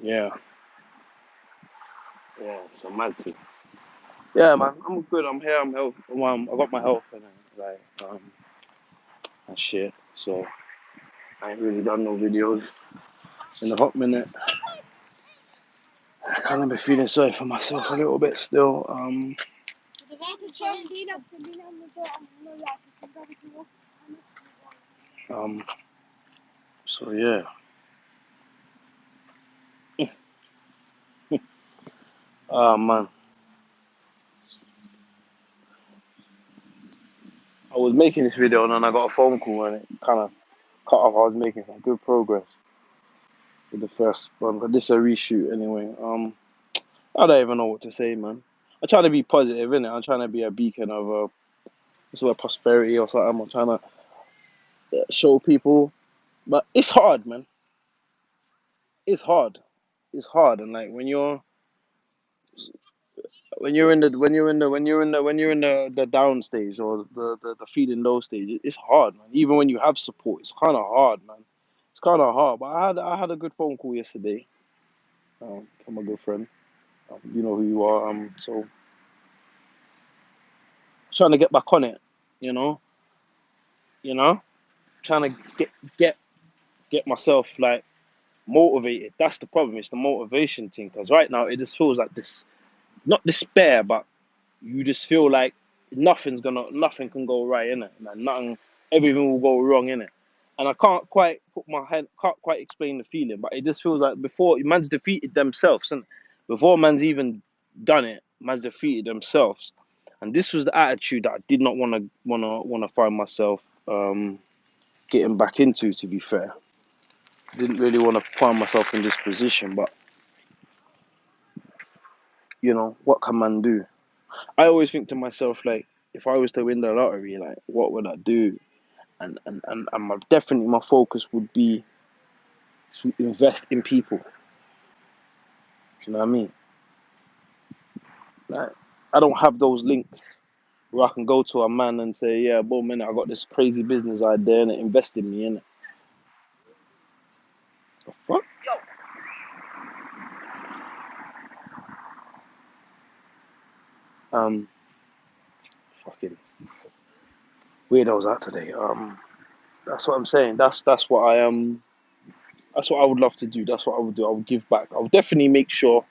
Yeah, yeah, so mad too. Yeah, man, I'm good. I'm here. I'm health. I got my health and and shit. So I ain't really done no videos in a hot minute. I kind of been feeling sorry for myself a little bit still. Um. So yeah. Oh man, I was making this video and then I got a phone call and it kind of cut off. I was making some good progress with the first one, but this is a reshoot anyway. I don't even know what to say, man. I'm trying to be positive, innit? I'm trying to be a beacon of sort of prosperity or something. I'm trying to show people, but it's hard, man. It's hard. It's hard, and like when you're in the down stage or the feeling low stage, it's hard, man. Even when you have support, it's kind of hard, man. It's kind of hard. But I had a good phone call yesterday, from a good friend. You know who you are. So trying to get back on it, you know, you know, trying to get get myself like motivated. That's the problem. It's the motivation thing. Because right now it just feels like this, not despair, but you just feel like nothing can go right in it. Like nothing, everything will go wrong in it. And I can't quite explain the feeling, but it just feels like before man's defeated themselves, and before man's even done it, man's defeated themselves. And this was the attitude that I did not want to find myself getting back into. To be fair, didn't really want to find myself in this position, but what can man do? I always think to myself like, if I was to win the lottery, like what would I do? And definitely my focus would be to invest in people. Do you know what I mean? Like I don't have those links where I can go to a man and say, yeah, boom, man, I got this crazy business idea and invest in me, innit? The fuck? Um, fucking weirdos out today. That's what I'm saying. That's what I That's what I would love to do. That's what I would do. I would give back. I would definitely make sure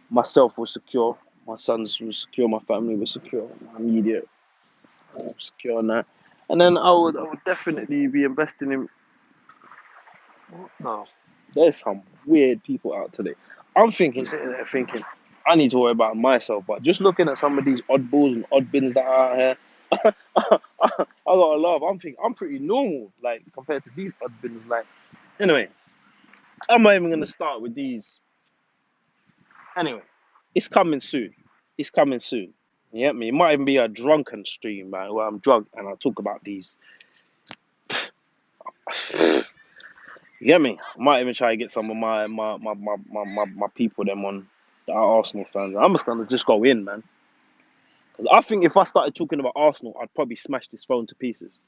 myself was secure, my sons was secure, my family was secure, my immediate secure on that. And then I would definitely be investing in. No, there's some weird people out today. I'm thinking, sitting there thinking, I need to worry about myself. But just looking at some of these oddballs and odd bins that are out here, I gotta laugh. I'm thinking I'm pretty normal, like compared to these odd bins. Like, anyway, I'm not even gonna start with these. Anyway, it's coming soon. It's coming soon. You get me? It might even be a drunken stream, man, where I'm drunk and I talk about these. You get me? I might even try to get some of my people them on that are Arsenal fans. I'm just gonna just go in, man. Because I think if I started talking about Arsenal, I'd probably smash this phone to pieces.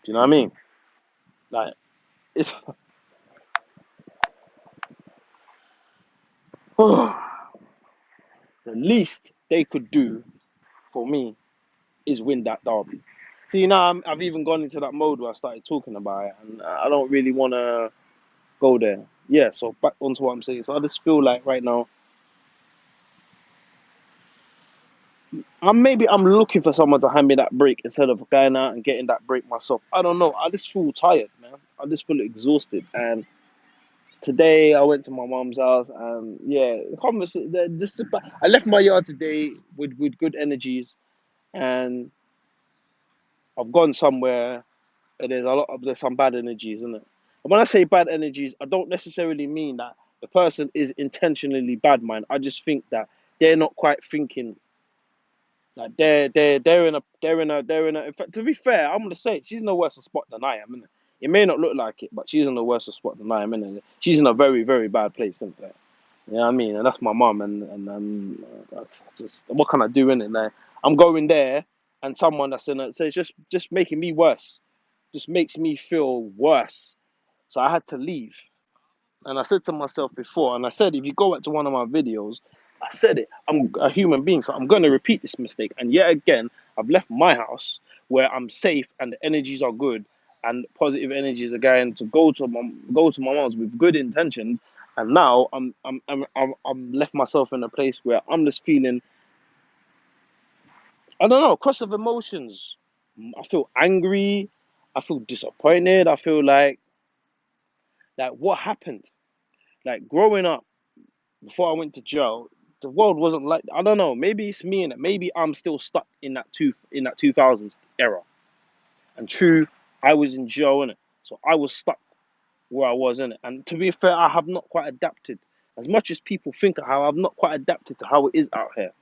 Do you know what I mean? Like, if the least they could do for me is win that derby. See, now I've even gone into that mode where I started talking about it, and I don't really want to go there. Yeah, so back onto what I'm saying. So I just feel like right now, I'm looking for someone to hand me that break instead of going out and getting that break myself. I don't know. I just feel tired, man. I just feel exhausted. And today I went to my mom's house, and yeah, the conversation. I left my yard today with good energies, and I've gone somewhere. And there's some bad energies, isn't it? And when I say bad energies, I don't necessarily mean that the person is intentionally bad, man. I just think that they're not quite thinking. Like they're in a. In fact, to be fair, I'm gonna say she's in a worse spot than I am. Innit? It may not look like it, but she's in a worse spot than I am. Innit? She's in a very very bad place. Innit? You know what I mean? And that's my mum. And that's just what can I do in it? Like I'm going there, and someone that's in it, so it's just making me worse. Just makes me feel worse. So I had to leave. And I said to myself before, and I said, if you go back to one of my videos, I said it. I'm a human being, so I'm going to repeat this mistake. And yet again, I've left my house where I'm safe and the energies are good, and positive energies are going to go to my mom's with good intentions. And now I'm left myself in a place where I'm just feeling, I don't know, a cross of emotions. I feel angry. I feel disappointed. I feel like what happened? Like growing up, before I went to jail, the world wasn't like, I don't know. Maybe it's me and maybe I'm still stuck in that 2000s era. And true, I was in jail in it, so I was stuck where I was in it. And to be fair, I have not quite adapted as much as people think I have. I've not quite adapted to how it is out here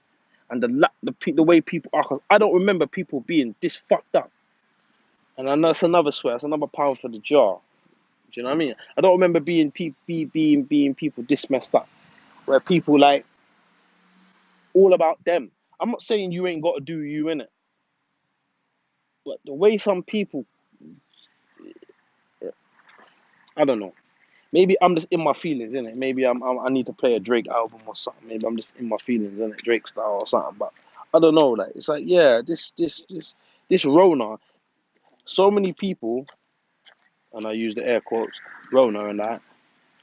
and the way people are. 'Cause I don't remember people being this fucked up. And I know that's another swear. That's another pound for the jar. Do you know what I mean? I don't remember being people this messed up, where people like all about them. I'm not saying you ain't got to do you in it, but the way some people, I don't know. Maybe I'm just in my feelings in it. Maybe I need to play a Drake album or something. Maybe I'm just in my feelings in it, Drake style or something. But I don't know. Like it's like yeah, this Rona. So many people, and I use the air quotes, Rona and that.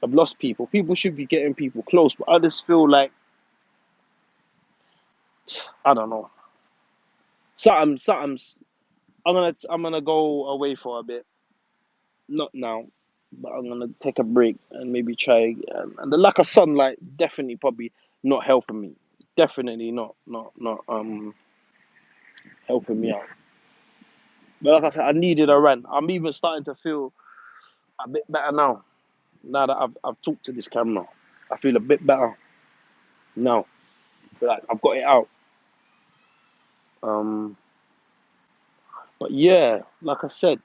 I've lost people. People should be getting people close, but I just feel like I don't know. Something's. I'm gonna go away for a bit. Not now, but I'm gonna take a break and maybe try. And the lack of sunlight definitely probably not helping me. Definitely not helping me out. But like I said, I needed a rant. I'm even starting to feel a bit better now. Now that I've talked to this camera, I feel a bit better now. Like I've got it out. Um, but yeah, like I said,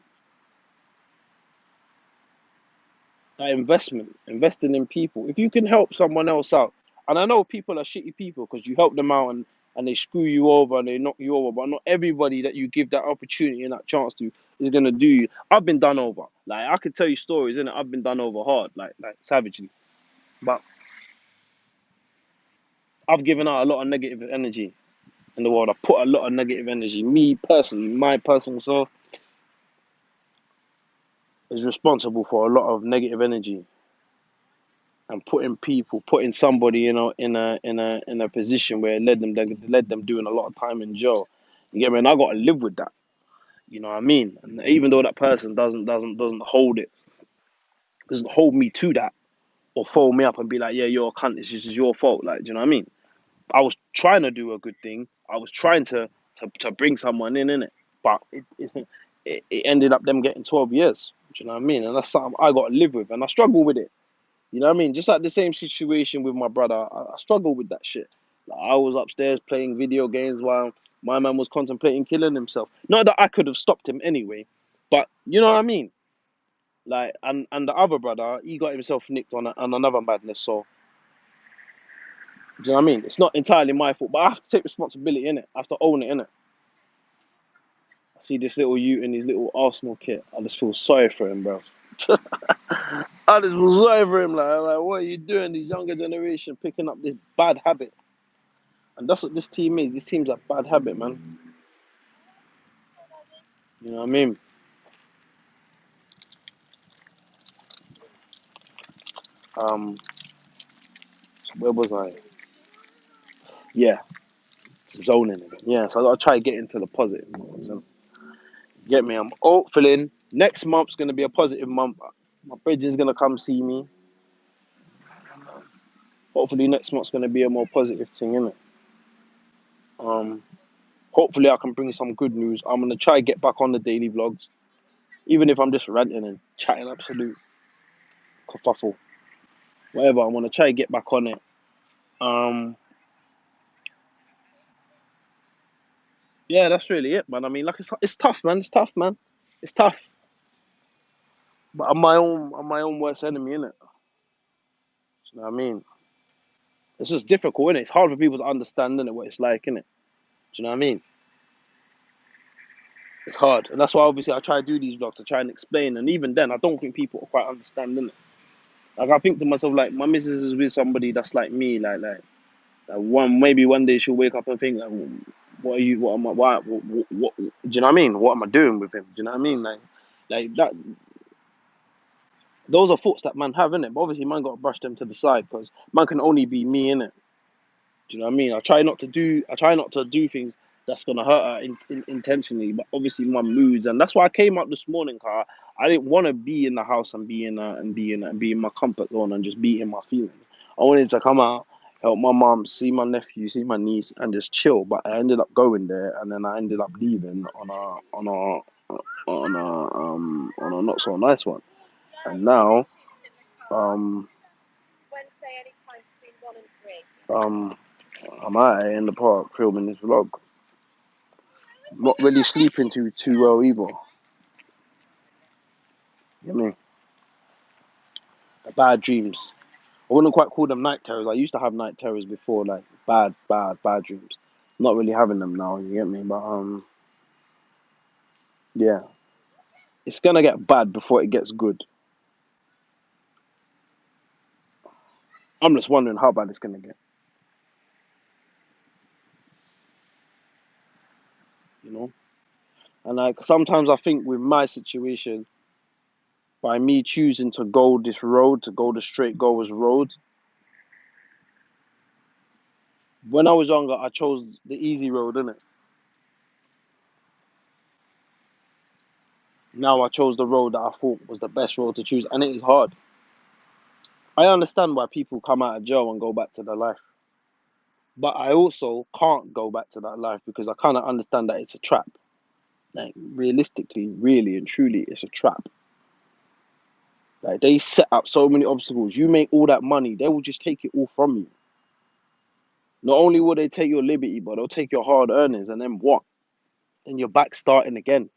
that investment, investing in people. If you can help someone else out, and I know people are shitty people because you help them out and they screw you over and they knock you over, but not everybody that you give that opportunity and that chance to is gonna do you. I've been done over. Like I could tell you stories, innit? I've been done over hard, like savagely. But I've given out a lot of negative energy in the world. I put a lot of negative energy. Me personally, my personal self is responsible for a lot of negative energy and putting somebody, in a position where it led them doing a lot of time in jail. You get me? And I got to live with that. You know what I mean? And even though that person doesn't hold me to that or fold me up and be like, yeah, you're a cunt. This is your fault. Like, do you know what I mean? I was trying to do a good thing. I was trying to bring someone in it, but it ended up them getting 12 years. Do you know what I mean? And that's something I got to live with, and I struggle with it. You know what I mean? Just like the same situation with my brother, I struggle with that shit. Like I was upstairs playing video games while my man was contemplating killing himself. Not that I could have stopped him anyway, but you know what I mean? Like, and the other brother, he got himself nicked on another madness. So, do you know what I mean? It's not entirely my fault, but I have to take responsibility in it. I have to own it in it. I see this little youth in his little Arsenal kit. I just feel sorry for him, bro. I just feel sorry for him. Like, what are you doing? This younger generation picking up this bad habit. And that's what this team is. This team's a bad habit, man. You know what I mean? Um, where was I? Yeah, zoning again. Yeah, so I gotta try to get into the positive modes. And get me? I'm hopefully next month's gonna be a positive month. My bridge is gonna come see me. Hopefully next month's gonna be a more positive thing, innit? Um, hopefully I can bring some good news. I'm gonna try to get back on the daily vlogs, even if I'm just ranting and chatting absolute kerfuffle, whatever. I want to try to get back on it. Um, yeah, that's really it, man. I mean, like it's tough, man. It's tough, man. It's tough. But I'm my own worst enemy, innit? You know what I mean? It's just difficult, innit? It's hard for people to understand, innit, what it's like, innit? Do you know what I mean? It's hard. And that's why obviously I try to do these vlogs to try and explain. And even then I don't think people are quite understanding it. Like I think to myself, like my missus is with somebody that's like me, one maybe one day she'll wake up and think like, what are you? What am I? What? Do you know what I mean? What am I doing with him? Do you know what I mean? Like that. Those are thoughts that man have in it. But obviously, man got to brush them to the side because man can only be me in it. Do you know what I mean? I try not to do things that's gonna hurt her intentionally. But obviously, my moods, and that's why I came up this morning, car. I didn't want to be in the house and be in my comfort zone and just be in my feelings. I wanted to come out, help my mom, see my nephew, see my niece, and just chill. But I ended up going there, and then I ended up leaving on a not so nice one. And now um um I'm out here in the park filming this vlog. Not really sleeping too well either. You know what I mean? Bad dreams. I wouldn't quite call them night terrors. I used to have night terrors before, like bad dreams. Not really having them now. You get me? But yeah, it's gonna get bad before it gets good. I'm just wondering how bad it's gonna get. You know? And like sometimes I think with my situation, by me choosing to go this road, to go the straight goers road, when I was younger, I chose the easy road, innit? Now I chose the road that I thought was the best road to choose, and it is hard. I understand why people come out of jail and go back to their life, but I also can't go back to that life because I kind of understand that it's a trap. Like realistically, really and truly, it's a trap. Like they set up so many obstacles. You make all that money, they will just take it all from you. Not only will they take your liberty, but they'll take your hard earnings, and then what? Then you're back starting again.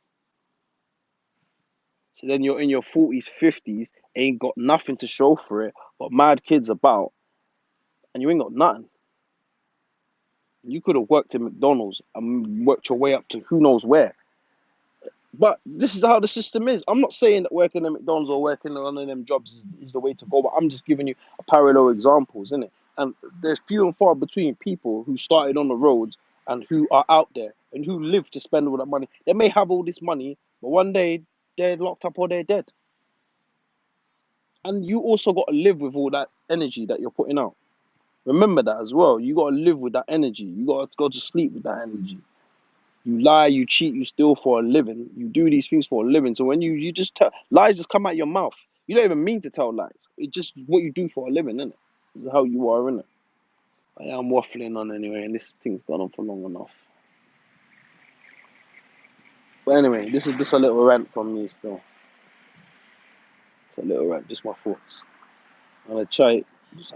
So then you're in your 40s, 50s, ain't got nothing to show for it, but mad kids about, and you ain't got nothing. You could have worked in McDonald's and worked your way up to who knows where. But this is how the system is. I'm not saying that working at McDonald's or working on one of them jobs is the way to go, but I'm just giving you a parallel examples, isn't it? And there's few and far between people who started on the roads and who are out there and who live to spend all that money. They may have all this money, but one day they're locked up or they're dead. And you also got to live with all that energy that you're putting out. Remember that as well. You got to live with that energy. You got to go to sleep with that energy. You lie, you cheat, you steal for a living. You do these things for a living. So when you just tell lies, just come out your mouth. You don't even mean to tell lies. It's just what you do for a living, isn't it? This is how you are, isn't it? Yeah, I'm waffling on anyway, and this thing's gone on for long enough. But anyway, this is just a little rant from me still. It's a little rant, just my thoughts. I'm gonna try.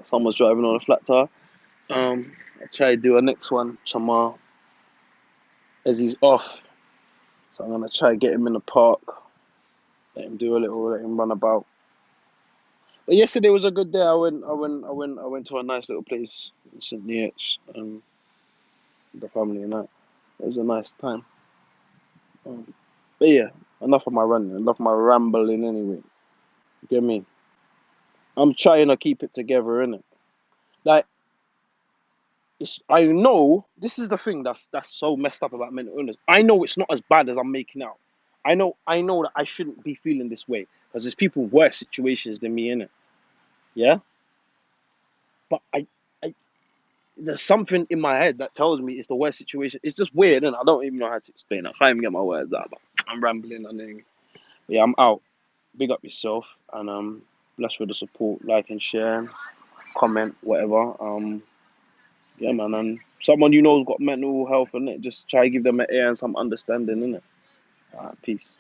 Someone's driving on a flat tire. I'll try to do a next one tomorrow as he's off. So I'm gonna try to get him in the park, let him run about. But yesterday was a good day. I went to a nice little place in St. Neots, with the family and that. It was a nice time. Um, but yeah, enough of my running, enough of my rambling anyway. You get me? I'm trying to keep it together, innit? Like, I know this is the thing that's so messed up about mental illness. I know it's not as bad as I'm making out. I know that I shouldn't be feeling this way because there's people worse situations than me, innit? Yeah? But I there's something in my head that tells me it's the worst situation. It's just weird, and I don't even know how to explain it. I can't even get my words out, but I'm rambling on anyway. But yeah, I'm out. Big up yourself, and bless for the support, like and share, comment, whatever. Yeah, man, and someone you know's got mental health, and it just try to give them an ear and some understanding, innit? Alright, peace.